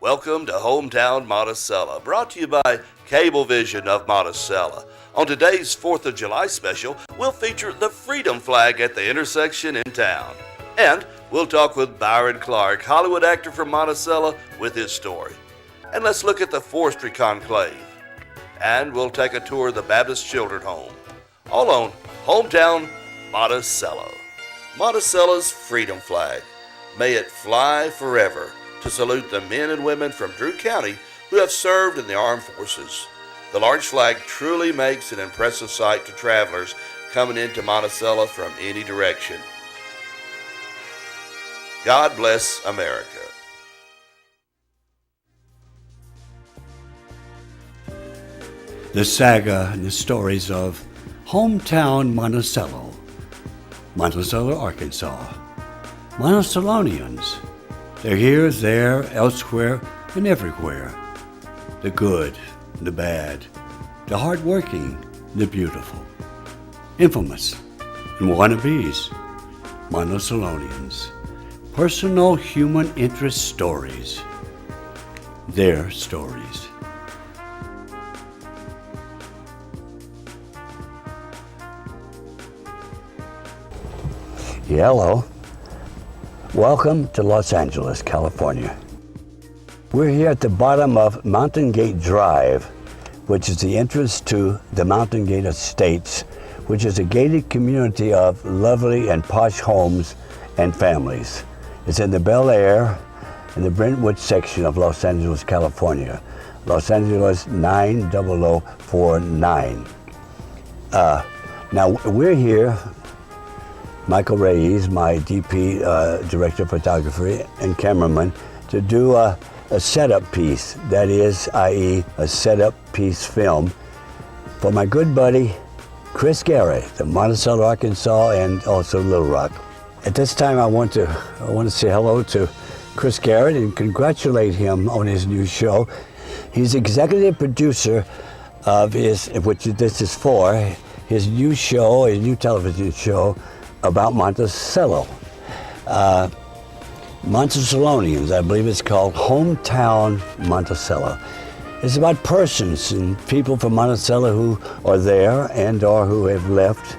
Welcome to Hometown Monticello, brought to you by Cablevision of Monticello. On today's 4th of July special, we'll feature the Freedom Flag at the intersection in town. And we'll talk with Byron Clark, Hollywood actor from Monticello, with his story. And let's look at the Forestry Conclave. And we'll take a tour of the Baptist Children's Home. All on Hometown Monticello. Monticello's Freedom Flag. May it fly forever, to salute the men and women from Drew County who have served in the armed forces. The large flag truly makes an impressive sight to travelers coming into Monticello from any direction. God bless America. The saga and the stories of Hometown Monticello, Monticello, Arkansas. Monticellonians. They're here, there, elsewhere, and everywhere. The good, the bad, the hardworking, the beautiful. Infamous and wannabes. Monticellonians. Personal human interest stories. Their stories. Hello. Welcome to Los Angeles, California. We're here at the bottom of Mountain Gate Drive, which is the entrance to the Mountain Gate Estates, which is a gated community of lovely and posh homes and families. It's in the Bel Air in the Brentwood section of Los Angeles, California. Los Angeles 90049. Now we're here. Michael Reyes, my DP, Director of Photography and cameraman, to do a setup piece, that is, i.e. a setup piece film for my good buddy, Chris Garrett, of Monticello, Arkansas, and also Little Rock. At this time, I want to say hello to Chris Garrett and congratulate him on his new show. He's executive producer of his, which this is for, his new show, his new television show, about Monticello. Monticellonians, I believe it's called Hometown Monticello. It's about persons and people from Monticello who are there and or who have left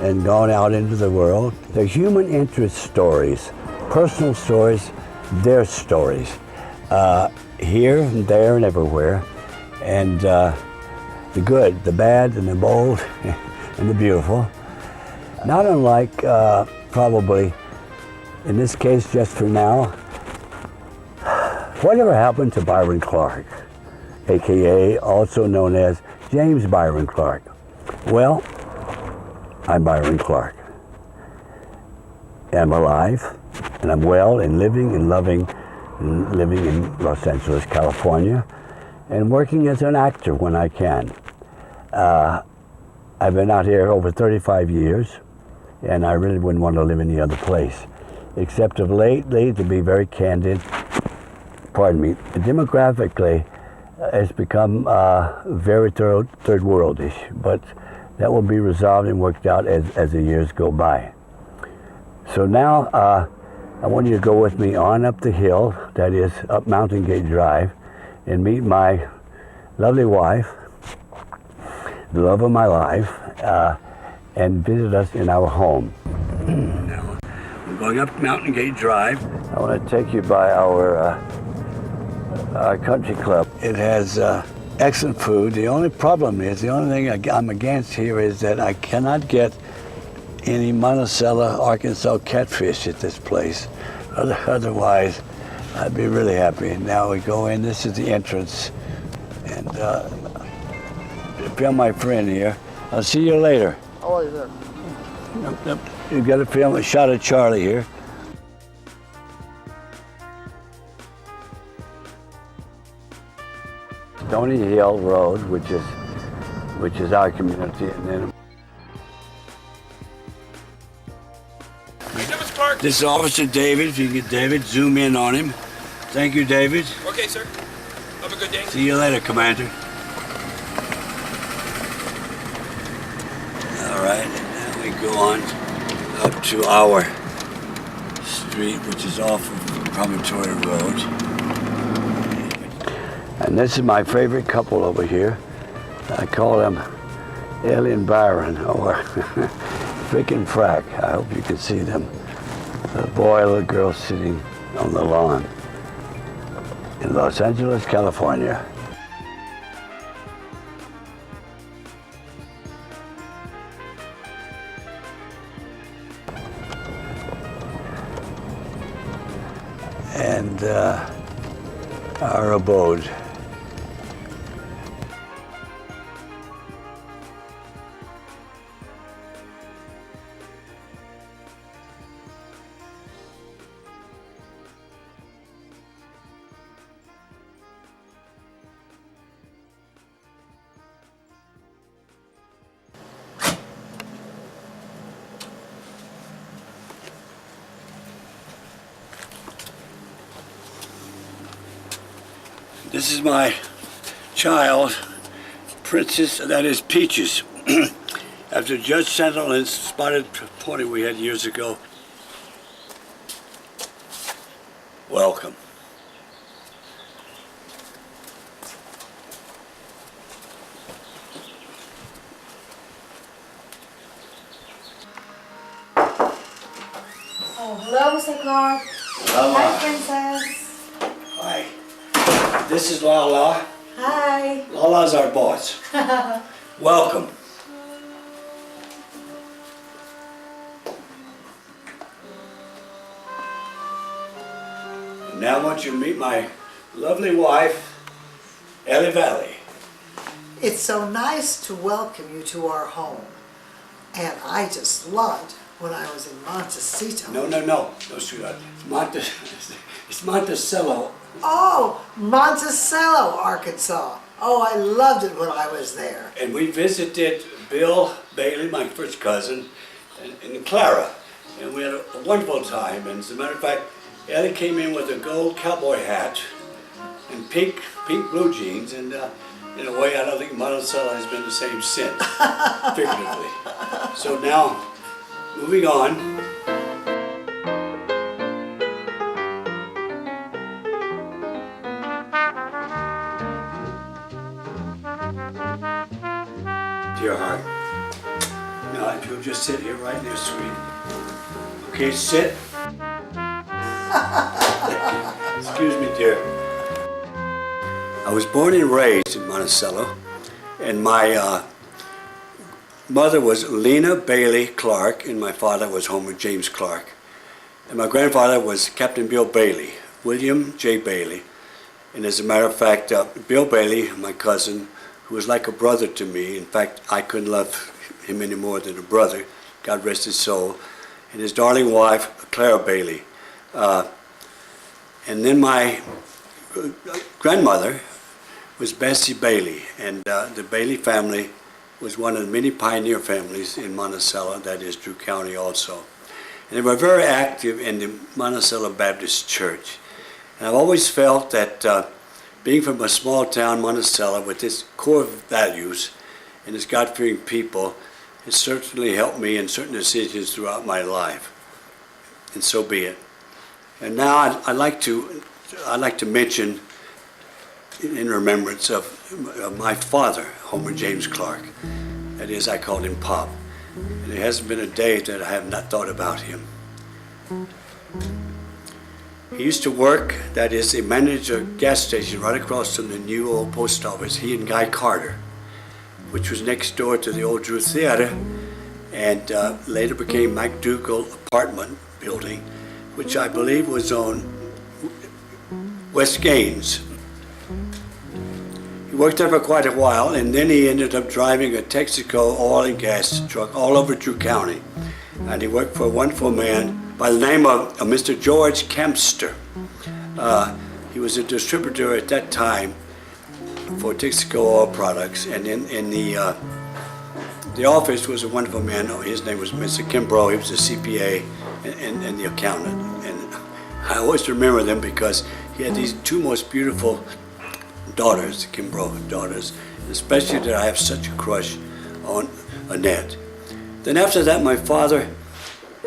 and gone out into the world. They're human interest stories, personal stories, their stories, here and there and everywhere. And the good, the bad, and the bold, and the beautiful. Not unlike, probably, in this case, just for now, whatever happened to Byron Clark, a.k.a. also known as James Byron Clark? Well, I'm Byron Clark. I'm alive, and I'm well, and living and loving, and living in Los Angeles, California, and working as an actor when I can. I've been out here over 35 years. And I really wouldn't want to live any other place. Except of lately, to be very candid, demographically, it's become very third worldish, but that will be resolved and worked out as the years go by. So now, I want you to go with me on up the hill, that is up Mountain Gate Drive, and meet my lovely wife, the love of my life, and visit us in our home. Now, we're going up Mountain Gate Drive. I want to take you by our country club. It has excellent food. The only problem is, the only thing I'm against here is that I cannot get any Monticello, Arkansas catfish at this place. Otherwise, I'd be really happy. Now we go in, this is the entrance. And film my friend here. I'll see you later. How are you there? Yep. You've got to film a shot of Charlie here. Stony Hill Road, which is our community, and then this is Officer David. If you can get David, zoom in on him. Thank you, David. Okay, sir. Have a good day. See you later, Commander. All right, and now we go on up to our street, which is off of Promontory Road. And this is my favorite couple over here. I call them Alien Byron, or freaking frack. I hope you can see them. The boy and the girl sitting on the lawn in Los Angeles, California. And our abode. This is my child, Princess, that is Peaches. After Judge Sandlin's spotted pony we had years ago. Welcome. Oh, hello, Mr. Clark. Hi, Princess. Hi. This is Lala. Hi. Lala's our boss. Welcome. And now I want you to meet my lovely wife, Ellie Valley. It's so nice to welcome you to our home. And I just loved when I was in Montecito. No, sweetheart. It's Monticello. Oh, Monticello, Arkansas. Oh, I loved it when I was there. And we visited Bill Bailey, my first cousin, and Clara. And we had a wonderful time. And as a matter of fact, Ellie came in with a gold cowboy hat and pink blue jeans. And in a way, I don't think Monticello has been the same since, figuratively. So now, moving on. Dear heart. Now, if you'll just sit here right there, sweet. Okay, sit. Excuse me, dear. I was born and raised in Monticello, and my mother was Lena Bailey Clark, and my father was Homer James Clark. And my grandfather was Captain Bill Bailey, William J. Bailey. And as a matter of fact, Bill Bailey, my cousin, who was like a brother to me. In fact, I couldn't love him any more than a brother, God rest his soul. And his darling wife, Clara Bailey. And then my grandmother was Bessie Bailey. And the Bailey family was one of the many pioneer families in Monticello, that is Drew County also. And they were very active in the Monticello Baptist Church. And I've always felt that being from a small town, Monticello, with its core values and its God-fearing people, has certainly helped me in certain decisions throughout my life. And so be it. And now I'd like to mention, in remembrance of my father, Homer James Clark. That is, I called him Pop. And it hasn't been a day that I have not thought about him. He used to work, that is, he managed a gas station right across from the new old post office, he and Guy Carter, which was next door to the old Drew Theater, and later became Mike Dougal apartment building, which I believe was on West Gaines. He worked there for quite a while, and then he ended up driving a Texaco oil and gas truck all over Drew County. And he worked for a wonderful man by the name of Mr. George Kempster. He was a distributor at that time for Texaco oil products, and in the office was a wonderful man. His name was Mr. Kimbrough. He was a CPA and the accountant. And I always remember them because he had these two most beautiful daughters, Kimbrough daughters, especially that I have such a crush on Annette. Then after that, my father,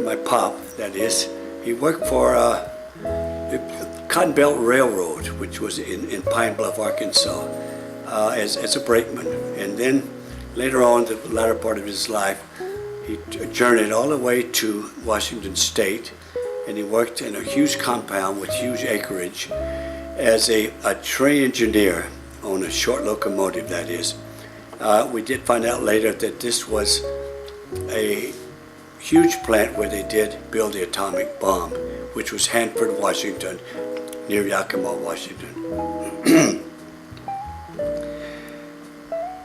my pop, that is, he worked for Cotton Belt Railroad, which was in Pine Bluff, Arkansas, as a brakeman. And then later on, the latter part of his life, he journeyed all the way to Washington State, and he worked in a huge compound with huge acreage as a train engineer on a short locomotive, that is. We did find out later that this was a huge plant where they did build the atomic bomb, which was Hanford, Washington, near Yakima, Washington.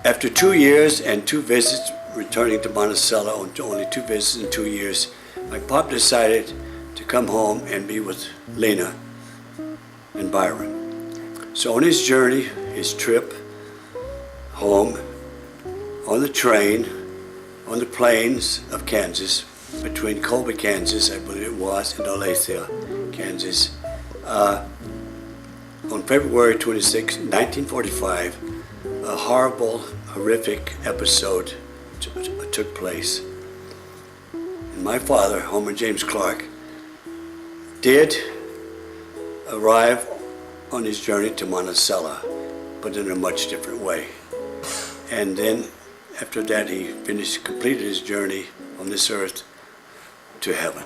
After 2 years and 2 visits, returning to Monticello, only 2 visits in 2 years, my pop decided to come home and be with Lena and Byron. So on his journey, his trip home, on the train, on the plains of Kansas, between Colby, Kansas, I believe it was, and Olathe, Kansas, on February 26, 1945, a horrible, horrific episode took place. And my father, Homer James Clark, did arrive on his journey to Monticello, but in a much different way. And then after that, he completed his journey on this earth to heaven.